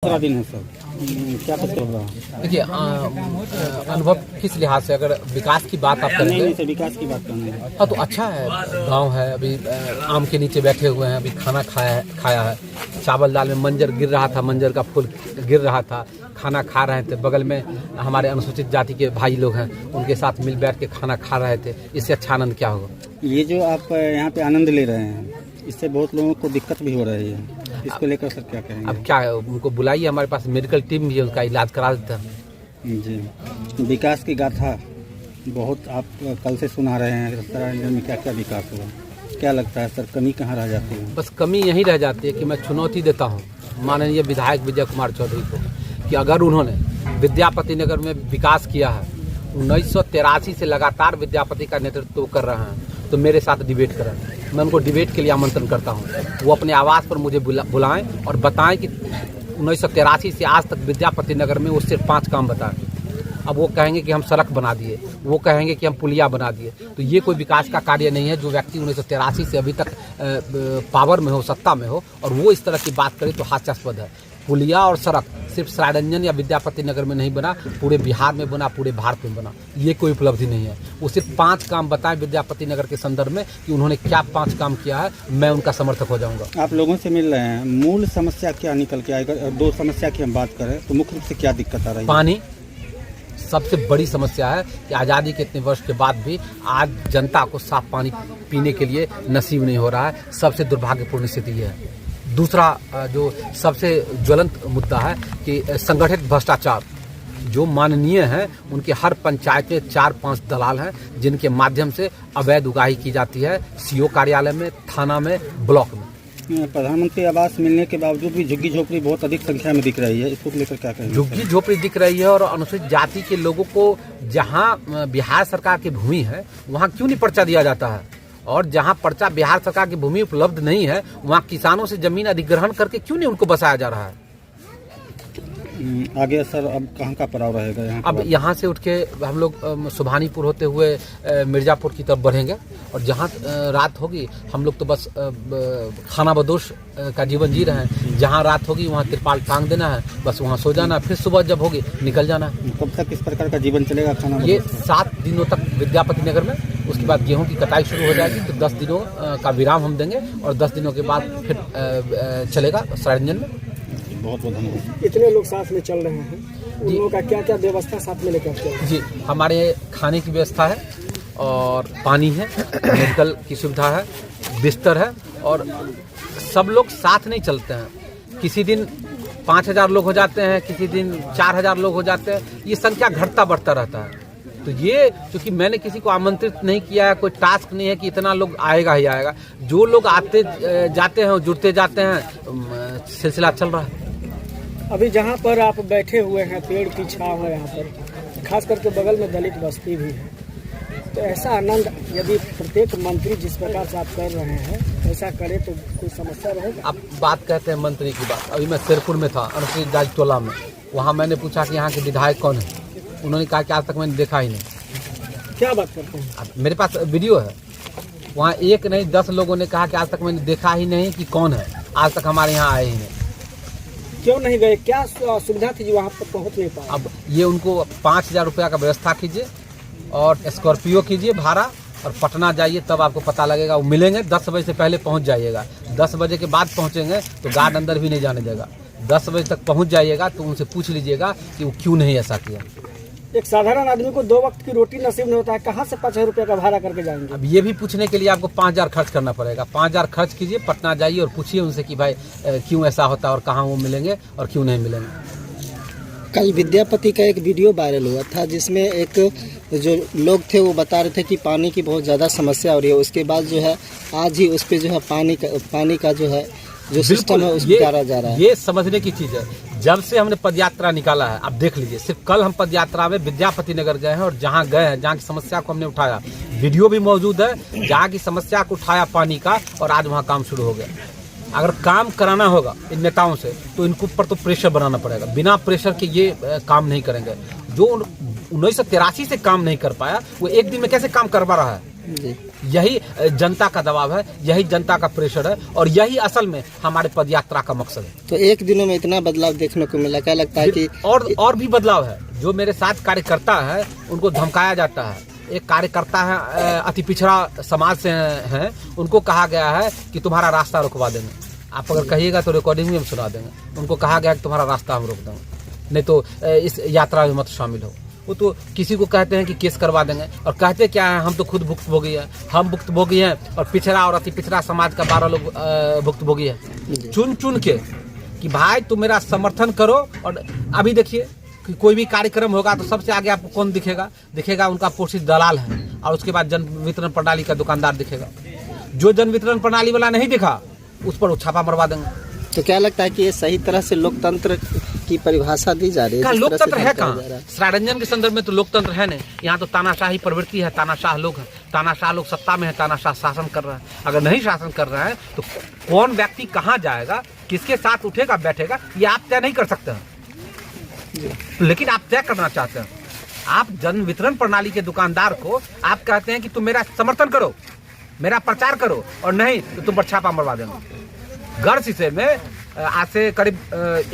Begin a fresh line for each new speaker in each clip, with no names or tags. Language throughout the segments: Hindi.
दूसरा दिन है सर, क्या कुछ चल रहा है?
देखिए अनुभव किस लिहाज से, अगर विकास की बात आप करेंगे
नहीं, विकास की बात करना है।
हाँ तो अच्छा है, गांव है, अभी आम के नीचे बैठे हुए हैं, अभी खाना खाया है, चावल दाल में मंजर गिर रहा था, मंजर का फूल गिर रहा था, खाना खा रहे थे, बगल में हमारे अनुसूचित जाति के भाई लोग हैं, उनके साथ मिल बैठ के खाना खा रहे थे। इससे अच्छा आनंद क्या होगा?
ये जो आप यहाँ पे आनंद ले रहे हैं, इससे बहुत लोगों को दिक्कत भी हो रही है, इसको लेकर सर क्या कहेंगे?
अब क्या है, उनको बुलाइए, हमारे पास मेडिकल टीम भी है, उसका इलाज करा देता है।
जी, विकास की गाथा बहुत आप कल से सुना रहे हैं, सरायरंजन में क्या क्या विकास हुआ, क्या लगता है सर कमी कहाँ रह जाती है?
बस कमी यही रह जाती है कि मैं चुनौती देता हूँ माननीय विधायक विजय कुमार चौधरी को कि अगर उन्होंने विद्यापति नगर में विकास किया है, 1983 से लगातार विद्यापति का नेतृत्व कर रहे हैं, तो मेरे साथ डिबेट करें। मैं उनको डिबेट के लिए आमंत्रण करता हूं। वो अपने आवास पर मुझे बुलाएं और बताएं कि 1983 से आज तक विद्यापति नगर में वो सिर्फ 5 काम बताएं। अब वो कहेंगे कि हम सड़क बना दिए, वो कहेंगे कि हम पुलिया बना दिए, तो ये कोई विकास का कार्य नहीं है। जो व्यक्ति 1983 से अभी तक पावर में हो, सत्ता में हो, और वो इस तरह की बात करे तो हास्यास्पद है। पुलिया और सड़क सिर्फ सरायरंजन या विद्यापति नगर में नहीं बना, पूरे बिहार में बना, पूरे भारत में बना। ये कोई उपलब्धि नहीं है। वो सिर्फ 5 काम बताएं विद्यापति नगर के संदर्भ में कि उन्होंने क्या 5 काम किया है, मैं उनका समर्थक हो जाऊंगा।
आप लोगों से मिल रहे हैं, मूल समस्या क्या निकल के आएगा? 2 समस्या की हम बात करें तो मुख्य रूप से क्या दिक्कत आ रही है?
पानी सबसे बड़ी समस्या है कि आज़ादी के इतने वर्ष के बाद भी आज जनता को साफ पानी पीने के लिए नसीब नहीं हो रहा है। सबसे दुर्भाग्यपूर्ण स्थिति है। दूसरा जो सबसे ज्वलंत मुद्दा है कि संगठित भ्रष्टाचार, जो माननीय हैं, उनके हर पंचायत में 4-5 दलाल हैं, जिनके माध्यम से अवैध उगाही की जाती है, सीओ कार्यालय में, थाना में, ब्लॉक में।
प्रधानमंत्री आवास मिलने के बावजूद भी झुग्गी झोपड़ी बहुत अधिक संख्या में दिख रही है, इसको लेकर क्या कहेंगे?
झुग्गी झोपड़ी दिख रही है, और अनुसूचित जाति के लोगों को जहां बिहार सरकार की भूमि है वहां क्यों नहीं पर्चा दिया जाता है, और जहां पर्चा बिहार सरकार की भूमि उपलब्ध नहीं है वहां किसानों से जमीन अधिग्रहण करके क्यों नहीं उनको बसाया जा रहा है?
आगे सर अब कहाँ का पड़ाव रहेगा यहाँ?
अब यहाँ से उठ के हम लोग सुभानीपुर होते हुए मिर्जापुर की तरफ बढ़ेंगे, और जहाँ रात होगी हम लोग तो बस खाना बदोश का जीवन जी रहे हैं। जहाँ रात होगी वहाँ तिरपाल टांग देना है, बस वहाँ सो जाना है, फिर सुबह जब होगी निकल जाना है।
कब तक इस प्रकार का जीवन चलेगा खाना?
ये 7 दिनों तक विद्यापति नगर में, उसके बाद गेहूं की कटाई शुरू हो जाएगी, तो 10 दिनों का विराम हम देंगे, और 10 दिनों के बाद फिर चलेगा सरायरंजन में।
बहुत बहुत धन्यवाद।
इतने लोग साथ में चल रहे हैं, उन लोगों का क्या क्या व्यवस्था साथ में लेकर चल रहे हैं?
जी, हमारे खाने की व्यवस्था है, और पानी है, मेडिकल की सुविधा है, बिस्तर है, और सब लोग साथ नहीं चलते हैं। किसी दिन 5000 लोग हो जाते हैं, किसी दिन 4000 लोग हो जाते हैं, ये संख्या घटता बढ़ता रहता है। तो ये चूंकि मैंने किसी को आमंत्रित नहीं किया है, कोई टास्क नहीं है कि इतना लोग आएगा ही आएगा। जो लोग आते जाते हैं जुड़ते जाते हैं, सिलसिला चल रहा है।
अभी जहाँ पर आप बैठे हुए हैं, पेड़ की छांव है यहाँ पर, खास करके बगल में दलित बस्ती भी है, तो ऐसा आनंद यदि प्रत्येक मंत्री जिस प्रकार से आप कर रहे हैं ऐसा करे तो कोई समस्या रहेगा?
आप बात कहते हैं मंत्री की बात। अभी मैं शेरपुर में था, अनुसूचित जाति टोला में, वहाँ मैंने पूछा कि यहाँ के विधायक कौन है, उन्होंने कहा कि आज तक मैंने देखा ही नहीं।
क्या बात करते हैं?
मेरे पास वीडियो है, वहाँ 1 नहीं 10 लोगों ने कहा कि आज तक मैंने देखा ही नहीं कि कौन है, आज तक हमारे यहाँ आए ही नहीं।
क्यों नहीं गए? क्या सुविधा थी जो वहाँ पर पहुँच नहीं पाए?
अब ये उनको 5000 रुपया का व्यवस्था कीजिए, और स्कॉर्पियो कीजिए भाड़ा, और पटना जाइए, तब आपको पता लगेगा। वो मिलेंगे 10 बजे से पहले पहुँच जाइएगा। 10 बजे के बाद पहुँचेंगे तो गार्ड अंदर भी नहीं जाने देगा। 10 बजे तक पहुँच जाइएगा तो उनसे पूछ लीजिएगा कि वो क्यों नहीं ऐसा किया।
एक साधारण आदमी को 2 वक्त की रोटी नसीब नहीं होता है, कहाँ से 5000 रुपये का भाड़ा करके जाएंगे?
अब ये भी पूछने के लिए आपको 5000 खर्च करना पड़ेगा। 5000 खर्च कीजिए, पटना जाइए और पूछिए उनसे कि भाई क्यों ऐसा होता है, और कहाँ वो मिलेंगे और क्यों नहीं मिलेंगे।
कल विद्यापति का एक वीडियो वायरल हुआ था, जिसमें एक जो लोग थे वो बता रहे थे कि पानी की बहुत ज़्यादा समस्या हो रही है। उसके बाद जो है आज ही उस पर जो है पानी का जो है जो सिस्टम है उसको उतारा जा रहा है।
ये समझने की चीज़ है। जब से हमने पदयात्रा निकाला है, आप देख लीजिए, सिर्फ कल हम पदयात्रा में विद्यापति नगर गए हैं, और जहाँ गए हैं, जहाँ की समस्या को हमने उठाया, वीडियो भी मौजूद है, जहाँ की समस्या को उठाया पानी का, और आज वहाँ काम शुरू हो गया। अगर काम कराना होगा इन नेताओं से तो इनको ऊपर तो प्रेशर बनाना पड़ेगा। बिना प्रेशर के ये काम नहीं करेंगे। जो 1983 से काम नहीं कर पाया, वो एक दिन में कैसे काम करवा रहा है?
जी।
यही जनता का दबाव है, यही जनता का प्रेशर है और यही असल में हमारे पदयात्रा का मकसद है।
तो एक दिनों में इतना बदलाव देखने को मिला, क्या लगता है कि
और भी बदलाव है। जो मेरे साथ कार्यकर्ता है उनको धमकाया जाता है। एक कार्यकर्ता है अति पिछड़ा समाज से हैं, उनको कहा गया है कि तुम्हारा रास्ता रुकवा देंगे। आप अगर कहिएगा तो रिकॉर्डिंग में हम सुना देंगे। उनको कहा गया कि तुम्हारा रास्ता हम रोक देंगे, नहीं तो इस यात्रा में मत शामिल हो। वो तो किसी को कहते हैं कि केस करवा देंगे और कहते क्या है, हम तो खुद भुक्तभोगी है, हम भुक्तभोगी हैं और पिछड़ा और अति पिछड़ा समाज का 12 लोग भुक्तभोगी है। चुन चुन के कि भाई तुम मेरा समर्थन करो। और अभी देखिए कि कोई भी कार्यक्रम होगा तो सबसे आगे आपको कौन दिखेगा उनका पोषित दलाल है और उसके बाद जन वितरण प्रणाली का दुकानदार दिखेगा। जो जन वितरण प्रणाली वाला नहीं दिखा उस पर वो छापा मरवा देंगे।
तो क्या लगता है कि ये सही तरह से लोकतंत्र की परिभाषा दी जा रही है?
लोकतंत्र है कहाँ? श्रारंजन के संदर्भ में तो लोकतंत्र है नहीं। यहाँ तो तानाशाही प्रवृत्ति है, तानाशाह लोग हैं, तानाशाह लोग सत्ता में है, तानाशाह शासन कर रहा है। अगर नहीं शासन कर रहा है तो कौन व्यक्ति कहाँ जाएगा, किसके साथ उठेगा बैठेगा, ये आप तय नहीं कर सकते हैं, लेकिन आप तय करना चाहते हैं। आप जन वितरण प्रणाली के दुकानदार को आप कहते हैं कि तुम मेरा समर्थन करो, मेरा प्रचार करो, और नहीं तो तुम पर छापा मरवा देंगे। गढ़ में आज से करीब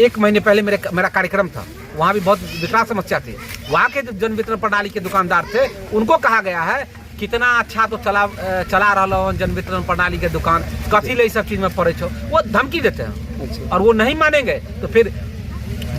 1 महीने पहले मेरा कार्यक्रम था। वहाँ भी बहुत विकराल समस्या थी। वहाँ के जो जन वितरण प्रणाली के दुकानदार थे उनको कहा गया है कितना अच्छा तो चला रहा हो जन वितरण प्रणाली के दुकान, कथी ले सब चीज में पड़े छो। वो धमकी देते हैं और वो नहीं मानेंगे तो फिर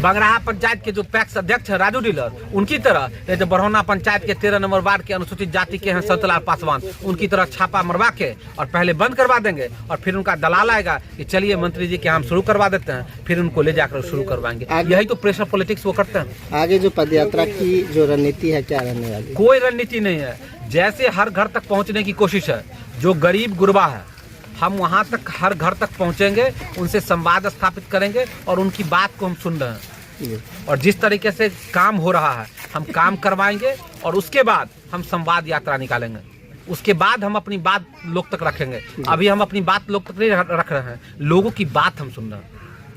बंगराहा पंचायत के जो पैक्स अध्यक्ष है राजू डीलर, उनकी तरह जो बरहौना पंचायत के 13 नंबर वार्ड के अनुसूचित जाति के हैं संतलाल पासवान, उनकी तरह छापा मरवा के और पहले बंद करवा देंगे और फिर उनका दलाल आएगा कि चलिए मंत्री जी के हम शुरू करवा देते हैं, फिर उनको ले जाकर शुरू करवाएंगे। यही तो प्रेशर पॉलिटिक्स वो करते हैं।
आगे जो पदयात्रा की जो रणनीति है क्या रहने वाली?
कोई रणनीति नहीं है। जैसे हर घर तक पहुँचने की कोशिश है, जो गरीब गुरबा है हम वहाँ तक हर घर तक पहुँचेंगे, उनसे संवाद स्थापित करेंगे और उनकी बात को हम सुन रहे हैं। और जिस तरीके से काम हो रहा है हम काम करवाएंगे और उसके बाद हम संवाद यात्रा निकालेंगे। उसके बाद हम अपनी बात लोग तक रखेंगे। अभी हम अपनी बात लोग तक नहीं रख रहे हैं, लोगों की बात हम सुन रहे हैं।